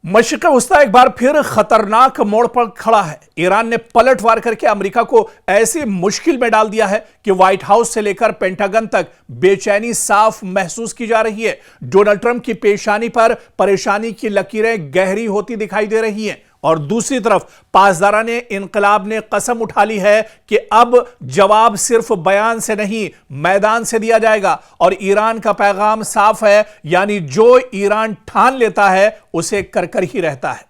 मशरिक़ वस्ता एक बार फिर खतरनाक मोड़ पर खड़ा है। ईरान ने पलटवार करके अमेरिका को ऐसी मुश्किल में डाल दिया है कि व्हाइट हाउस से लेकर पेंटागन तक बेचैनी साफ महसूस की जा रही है। डोनाल्ड ट्रंप की पेशानी पर परेशानी की लकीरें गहरी होती दिखाई दे रही हैं और दूसरी तरफ पासदाराने इनकलाब ने कसम उठा ली है कि अब जवाब सिर्फ बयान से नहीं मैदान से दिया जाएगा और ईरान का पैगाम साफ है, यानी जो ईरान ठान लेता है उसे कर कर ही रहता है।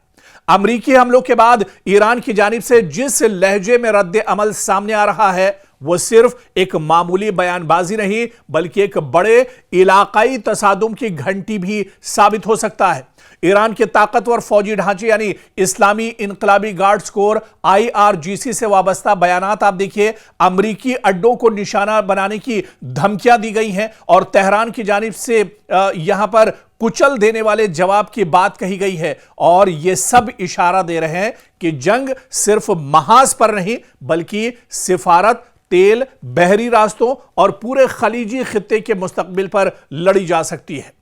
अमरीकी हमलों के बाद ईरान की जानिब से जिस लहजे में रद्द अमल सामने आ रहा है वो सिर्फ एक मामूली बयानबाजी नहीं बल्कि एक बड़े इलाकाई तसादुम की घंटी भी साबित हो सकता है। ईरान के ताकतवर फौजी ढांचे यानी इस्लामी इनकलाबी गार्ड्स कोर IRGC से वाबस्ता बयानात आप देखिए। अमरीकी अड्डों को निशाना बनाने की धमकियां दी गई हैं और तेहरान की जानिब से यहां पर कुचल देने वाले जवाब की बात कही गई है और यह सब इशारा दे रहे हैं कि जंग सिर्फ महाज पर नहीं बल्कि सिफारत, तेल, बहरी रास्तों और पूरे खलीजी खित्ते के मुस्तकबिल पर लड़ी जा सकती है।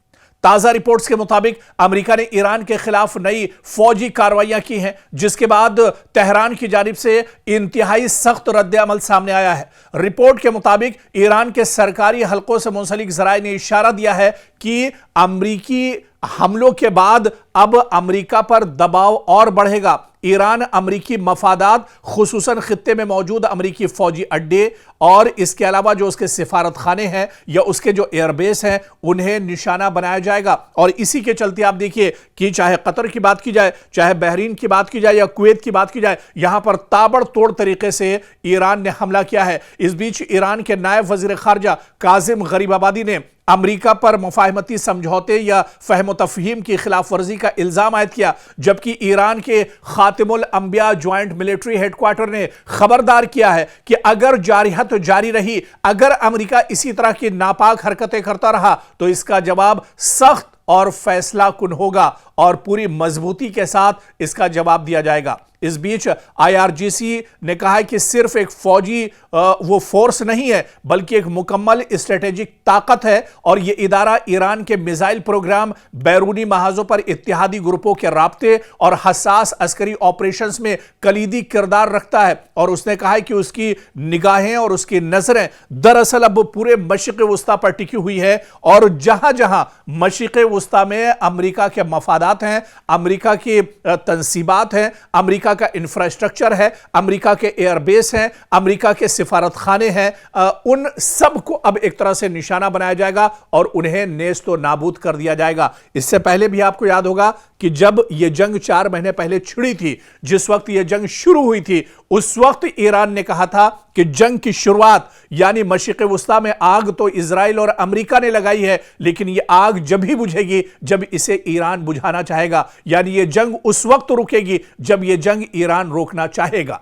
ताजा रिपोर्ट्स के मुताबिक अमेरिका ने ईरान के खिलाफ नई फौजी कार्रवाइयां की हैं, जिसके बाद तेहरान की जानिब से इंतहाई सख्त रद्द अमल सामने आया है। रिपोर्ट के मुताबिक ईरान के सरकारी हलकों से मुंसलिक जराए ने इशारा दिया है कि अमरीकी हमलों के बाद अब अमरीका पर दबाव और बढ़ेगा। ईरान अमरीकी मफादात खुसूसन खित्ते में मौजूद अमरीकी फौजी अड्डे और इसके अलावा जो उसके सिफारत खाने हैं या उसके जो एयरबेस हैं उन्हें निशाना बनाया जाएगा। और इसी के चलते आप देखिए कि चाहे कतर की बात की जाए, चाहे बहरीन की बात की जाए या कुवैत की बात की जाए, यहां पर ताबड़तोड़ तरीके से ईरान ने हमला किया है। इस बीच ईरान के नायब वजीर खारजा काजिम गरीबाबादी ने अमरीका पर मुफाहमती समझौते या फहम तफहीम की खिलाफ वर्जी का इल्जाम आयद किया, जबकि ईरान के खातिमुल अंबिया ज्वाइंट मिलिट्री हेडक्वार्टर ने खबरदार किया है कि अगर जारिहत जारी रही, अगर अमरीका इसी तरह की नापाक हरकतें करता रहा तो इसका जवाब सख्त और फैसला कुन होगा और पूरी मजबूती के साथ इसका जवाब दिया जाएगा। इस बीच IRGC ने कहा है कि सिर्फ एक फौजी वो फोर्स नहीं है बल्कि एक मुकम्मल स्ट्रेटेजिक ताकत है और यह इदारा ईरान के मिसाइल प्रोग्राम, बैरूनी महाजों पर इत्तेहादी ग्रुपों के राब्ते और हसास अस्करी ऑपरेशंस में कलीदी किरदार रखता है। और उसने कहा है कि उसकी निगाहें और उसकी नजरें दरअसल अब पूरे मशरिक़ वस्ता पर टिकी हुई है और जहां जहां मशरिक़ वस्ता में अमरीका के मफादात हैं, अमरीका की तंसीबात हैं, अमरीका का इंफ्रास्ट्रक्चर है, अमेरिका के एयरबेस हैं, अमेरिका के सिफारत खाने हैं, उन सब को अब एक तरह से निशाना बनाया जाएगा और उन्हें नेस्तो नाबूद कर दिया जाएगा। इससे पहले भी आपको याद होगा कि जब यह जंग 4 महीने पहले छिड़ी थी, जिस वक्त यह जंग शुरू हुई थी, उस वक्त ईरान ने कहा था कि जंग की शुरुआत यानी मशरिक़ वस्ता में आग तो इजराइल और अमेरिका ने लगाई है, लेकिन यह आग जब ही बुझेगी जब इसे ईरान बुझाना चाहेगा, यानी यह जंग उस वक्त रुकेगी जब यह जंग ईरान रोकना चाहेगा।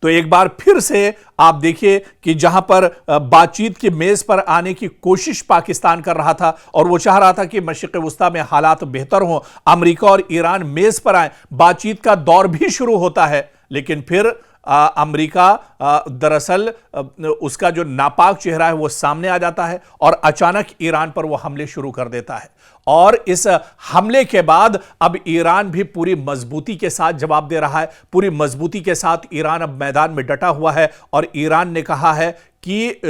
तो एक बार फिर से आप देखिए कि जहां पर बातचीत की मेज पर आने की कोशिश पाकिस्तान कर रहा था और वो चाह रहा था कि मशरिक़ वस्ता में हालात बेहतर हों, अमेरिका और ईरान मेज पर आए, बातचीत का दौर भी शुरू होता है, लेकिन फिर अमेरिका दरअसल उसका जो नापाक चेहरा है वो सामने आ जाता है और अचानक ईरान पर वो हमले शुरू कर देता है। और इस हमले के बाद अब ईरान भी पूरी मजबूती के साथ जवाब दे रहा है। पूरी मजबूती के साथ ईरान अब मैदान में डटा हुआ है और ईरान ने कहा है कि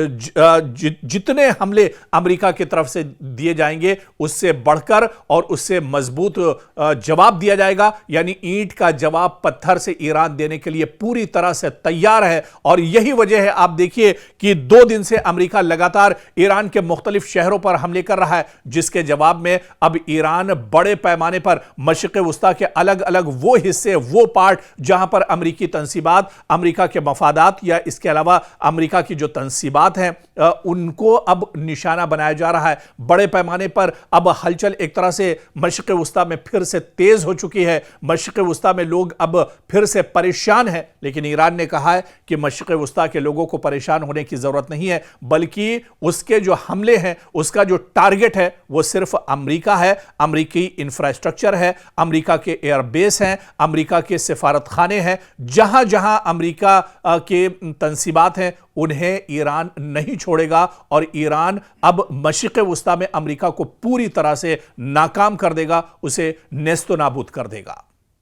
जितने हमले अमेरिका की तरफ से दिए जाएंगे उससे बढ़कर और उससे मजबूत जवाब दिया जाएगा, यानी ईंट का जवाब पत्थर से ईरान देने के लिए पूरी तरह से तैयार है। और यही वजह है, आप देखिए कि 2 दिन से अमेरिका लगातार ईरान के मुख्तलिफ शहरों पर हमले कर रहा है, जिसके जवाब में अब ईरान बड़े पैमाने पर मशरिक़ वस्ता के अलग अलग वो हिस्से, वो पार्ट जहां पर अमेरिकी तंसीबात, अमेरिका के मफादात या इसके अलावा अमेरिका की जो तंसीबात हैं उनको अब निशाना बनाया जा रहा है। बड़े पैमाने पर अब हलचल एक तरह से मशरिक़ वस्ता में फिर से तेज हो चुकी है। मशरिक़ वस्ता में लोग अब फिर से परेशान हैं, लेकिन ईरान ने कहा है कि मशरिक़ वस्ता के लोगों को परेशान होने की जरूरत नहीं है, बल्कि उसके जो हमले हैं उसका जो टारगेट है वो सिर्फ अमेरिका है, अमेरिकी इंफ्रास्ट्रक्चर है, अमेरिका के एयरबेस हैं, अमेरिका के सिफारत खाने हैं। जहां जहां अमेरिका के तंसीबात हैं उन्हें ईरान नहीं छोड़ेगा और ईरान अब मशरिक़ वुस्ता में अमेरिका को पूरी तरह से नाकाम कर देगा, उसे नेस्तनाबूद कर देगा।